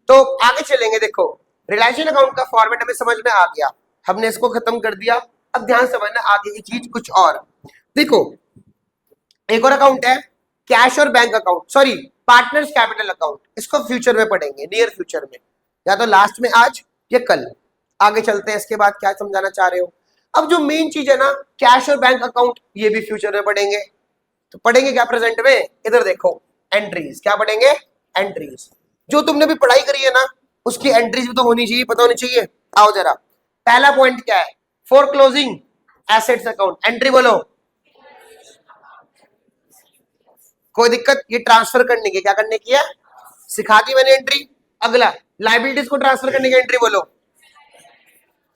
तो आगे चलेंगे। देखो रिलायंस अकाउंट का फॉर्मेट हमें समझ में आ गया, हमने इसको खत्म कर दिया। अब ध्यान समझना आगे की चीज कुछ और। देखो एक और अकाउंट है कैश और bank account, sorry partners capital account. इसको फ्यूचर में पढ़ेंगे, नियर फ्यूचर में, या तो लास्ट में आज या कल। आगे चलते हैं, इसके बाद क्या समझाना चाह रहे हो। अब जो मेन चीज है ना कैश और बैंक अकाउंट, ये भी फ्यूचर में पढ़ेंगे। तो पढ़ेंगे क्या प्रेजेंट में, इधर देखो एंट्रीज। क्या पढ़ेंगे, एंट्रीज। जो तुमने भी पढ़ाई करी है ना उसकी एंट्रीज भी तो होनी चाहिए, पता होनी चाहिए। आओ जरा, पहला पॉइंट क्या है, for closing assets account, entry बोलो। कोई दिक्कत, ये ट्रांसफर करने की, क्या करने की है, सिखा दी मैंने एंट्री। अगला लाइबिलिटीज को ट्रांसफर करने की एंट्री बोलो,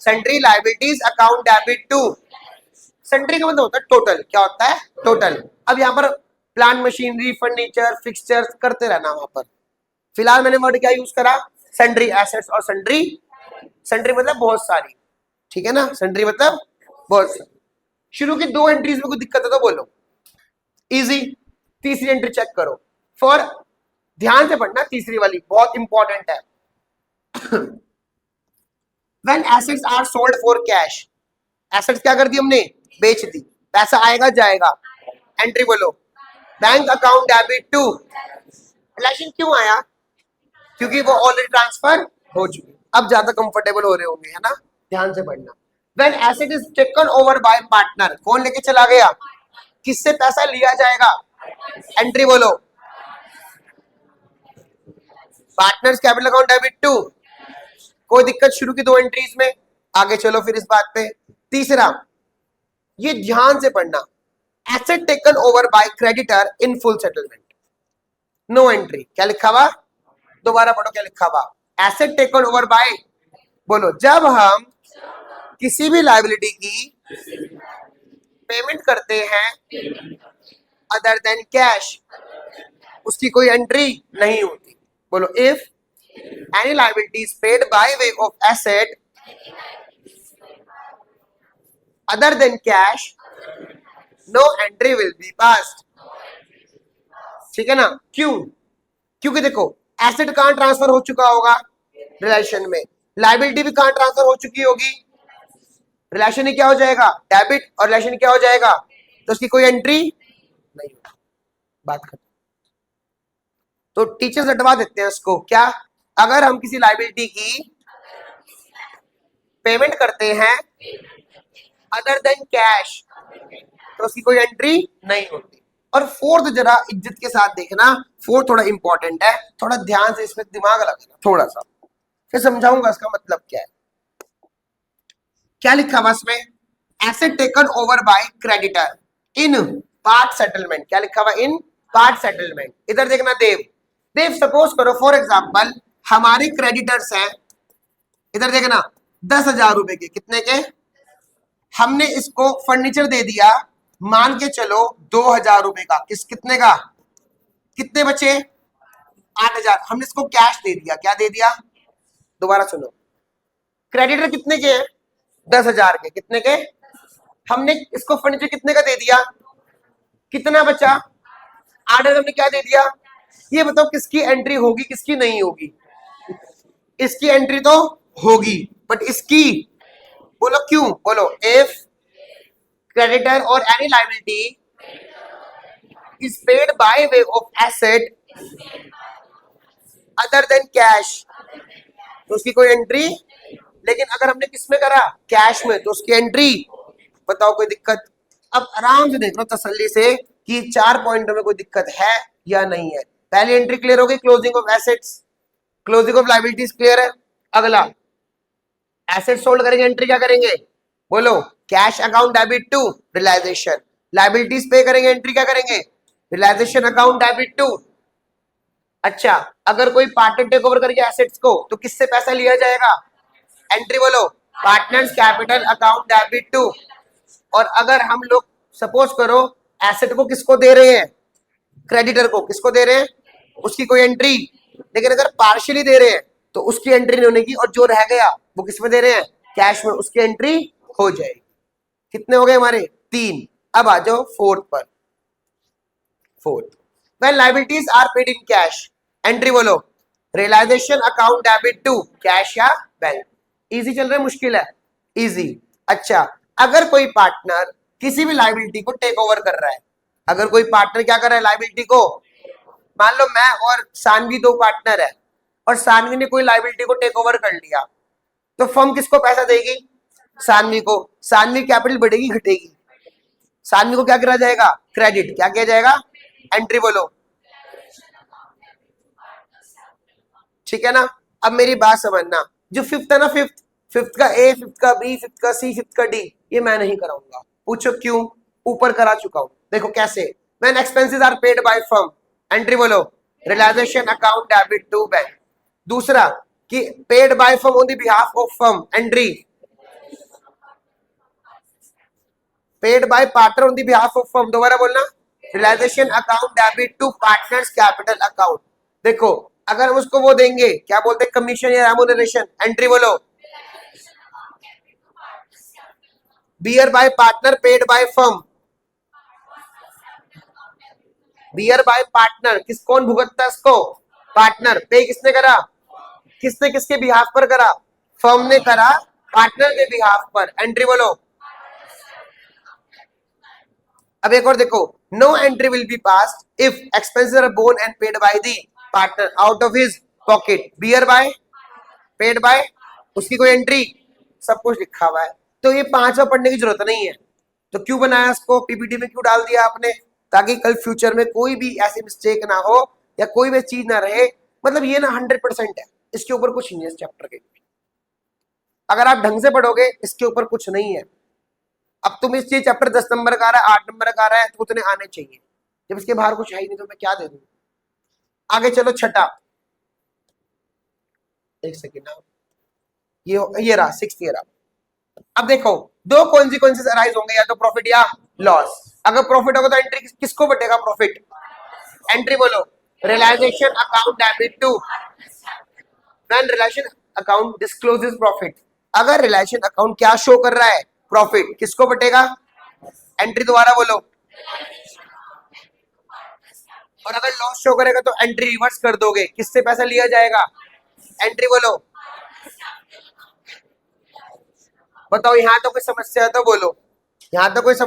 sundry liabilities account debit to. Sundry का मतलब होता है टोटल, क्या होता है, टोटल। अब यहाँ पर प्लांट मशीनरी फर्नीचर फिक्सचर्स करते रहना वहां पर। फिलहाल मैंने वर्ड क्या यूज करा, सन्ड्री एसेट्स और सन्ड्री। सन्ड्री मतलब बहुत सारी, ठीक है ना, सन्ड्री मतलब बहुत सारी। शुरू की दो एंट्रीज में कोई दिक्कत है तो बोलो, इजी। तीसरी एंट्री चेक करो, फॉर, ध्यान से पढ़ना, तीसरी वाली बहुत इंपॉर्टेंट है। When assets are sold for cash, assets क्या कर दी हमने, बेच दी, पैसा आएगा जाएगा। एंट्री बोलो, bank account debit to. Relation क्यों आया, क्योंकि वो ऑलरेडी ट्रांसफर हो चुकी। अब ज्यादा कंफर्टेबल हो रहे होंगे, है ना, ध्यान से पढ़ना। When asset is taken over by partner, कौन लेके चला गया, किससे पैसा लिया जाएगा, एंट्री बोलो, partners capital account debit to. कोई दिक्कत शुरू की दो एंट्रीज में, आगे चलो फिर इस बात पे। तीसरा, ये ध्यान से पढ़ना, asset taken over by creditor in full settlement, no entry. क्या लिखा हुआ, दोबारा पढ़ो क्या लिखा हुआ, एसेट टेकन ओवर बाय, बोलो, जब हम किसी भी लायबिलिटी की पेमेंट करते हैं अदर देन कैश, उसकी कोई एंट्री नहीं होती। बोलो, if any liability is paid by way of asset other than cash, no entry will be passed. ठीक है ना, क्यों, क्योंकि देखो एसेट कहां ट्रांसफर हो चुका होगा, रिलेशन में, लायबिलिटी भी कहां ट्रांसफर हो चुकी होगी, रिलेशन ही क्या हो जाएगा, डेबिट, और रिलेशन क्या हो जाएगा, तो उसकी कोई एंट्री नहीं होगी। बात खत्म। तो टीचर्स हटवा देते हैं उसको, क्या, अगर हम किसी लायबिलिटी की पेमेंट करते हैं अदर देन कैश, तो उसकी कोई एंट्री नहीं होती। और फोर्थ जरा इज्जत के साथ देखना, फोर्थ थोड़ा इंपॉर्टेंट है, थोड़ा ध्यान से इसमें दिमाग लगाना थोड़ा सा, फिर समझाऊंगा इसका मतलब क्या है। क्या लिखा हुआ इसमें, asset taken over by creditor in part settlement. क्या लिखा हुआ, इन पार्ट सेटलमेंट। इधर देखना देव, देव सपोज करो फॉर एग्जांपल हमारे क्रेडिटर्स हैं, इधर देखना 10,000 रुपए के, कितने के, हमने इसको फर्नीचर दे दिया, मान के चलो 2,000 रुपए का, कितने का, कितने बचे, 8,000। हमने इसको कैश दे दिया, क्या दे दिया, दोबारा सुनो, क्रेडिटर कितने के हैं, 10,000 के, कितने के, हमने इसको फर्नीचर कितने का दे दिया, कितना बचा, 8,000 हमने क्या दे दिया। ये बताओ किसकी एंट्री होगी किसकी नहीं होगी, इसकी एंट्री तो होगी, बट इसकी, बोलो क्यों, बोलो, if creditor or any liability is paid by way of asset other than cash, तो उसकी कोई एंट्री। लेकिन अगर हमने किसमें करा, कैश में, तो उसकी एंट्री। बताओ कोई दिक्कत। अब आराम से देख लो तसल्ली से कि 4 पॉइंटों में कोई दिक्कत है या नहीं है। पहली एंट्री क्लियर हो गई, closing of assets, closing of liabilities clear है। अगला एसेट सोल्ड करेंगे, एंट्री क्या करेंगे, बोलो, cash account debit to realisation. Liabilities pay करेंगे, एंट्री क्या करेंगे, रियलाइजेशन अकाउंट डेबिट टू। अच्छा, अगर कोई पार्टनर टेक ओवर करके एसेट्स को, तो किससे पैसा लिया जाएगा, एंट्री बोलो, partners capital account debit to. और अगर हम लोग सपोज करो एसेट को किसको दे रहे हैं, क्रेडिटर को, किसको दे रहे हैं, उसकी कोई एंट्री। लेकिन अगर पार्शियली दे रहे हैं तो उसकी एंट्री नहीं होने की, और जो रह गया वो किसमें दे रहे हैं, कैश में, उसकी एंट्री हो जाएगी। कितने हो गए हमारे, 3। अब आ जाओ फोर्थ पर। Fourth, when liabilities are paid in cash, entry बोलो, realisation account debit to cash या बैंक। इजी चल रहा है मुश्किल है? इजी। अच्छा, अगर कोई पार्टनर किसी भी लाइबिलिटी को टेक ओवर कर रहा है, अगर कोई पार्टनर क्या कर रहा है लाइबिलिटी को, मान लो मैं और सानवी दो पार्टनर है और सानवी ने कोई लाइबिलिटी को टेक ओवर कर लिया, तो फर्म किसको पैसा देगी? सानवी को। सानवी कैपिटल बढ़ेगी घटेगी? सानवी को क्या करा जाएगा? क्रेडिट। क्या किया जाएगा? एंट्री बोलो। ठीक है ना? अब मेरी बात समझना, जो फिफ्थ है ना, फिफ्थ, फिफ्थ का ए, फिफ्थ का बी, फिफ्थ का सी, फिफ्थ का डी, ये मैं नहीं कराऊंगा। पूछो क्यों? ऊपर करा चुका हूं। देखो कैसे, when expenses are paid by firm, entry बोलो, realisation account debit to bank. दूसरा कि paid by firm on the behalf of firm, entry paid by partner on the behalf of firm. दोबारा बोलना, realisation account debit to partners capital account. देखो अगर हम उसको वो देंगे, क्या बोलते हैं, कमीशन या रेम्यूनरेशन, एंट्री बोलो, bear by partner paid by firm. Bear by partner किस, कौन भुगतता है इसको? पार्टनर। पे किसने करा? किसने किसके बिहाफ पर करा? फर्म ने करा पार्टनर के बिहाफ पर, एंट्री बोलो। अब एक और देखो, no entry will be passed if expenses are borne and paid by the partner out of his pocket. Bear by, paid by, उसकी कोई एंट्री, सब कुछ लिखा हुआ है। तो ये पांचवा पढ़ने की जरूरत नहीं है। तो क्यों बनाया इसको, पीपीटी में क्यों डाल दिया आपने? ताकि कल फ्यूचर में कोई भी ऐसी मिस्टेक ना हो या कोई भी चीज ना रहे। मतलब ये ना 100% है, इसके ऊपर कुछ नहीं है इस चैप्टर के। अगर आप ढंग से पढ़ोगे इसके ऊपर कुछ नहीं है। अब तुम इस चीज चैप्टर 10 नंबर का आ रहा है, 8 नंबर का आ रहा है, तो उतने आने चाहिए। जब इसके बाहर कुछ है ही नहीं तो मैं क्या दे दूं? आगे चलो, छठा, एक सेकेंड, ये रहा सिक्स्थ, ये रहा। अब देखो, दो कॉन्सिक्वेंसेस अराइज होंगे, या तो प्रॉफिट या लॉस। अगर प्रॉफिट होगा तो एंट्री किसको बटेगा? प्रॉफिट। एंट्री बोलो, realisation account debit to, when realisation account discloses profit. अगर रियलाइजेशन अकाउंट क्या शो कर रहा है? प्रॉफिट, किसको बटेगा? एंट्री दोबारा बोलो। और अगर लॉस शो करेगा तो एंट्री रिवर्स कर दोगे, किससे पैसा लिया जाएगा? एंट्री बोलो। बताओ, यहां तो कोई समस्या है तो बोलो, यहां तो कोई समस्या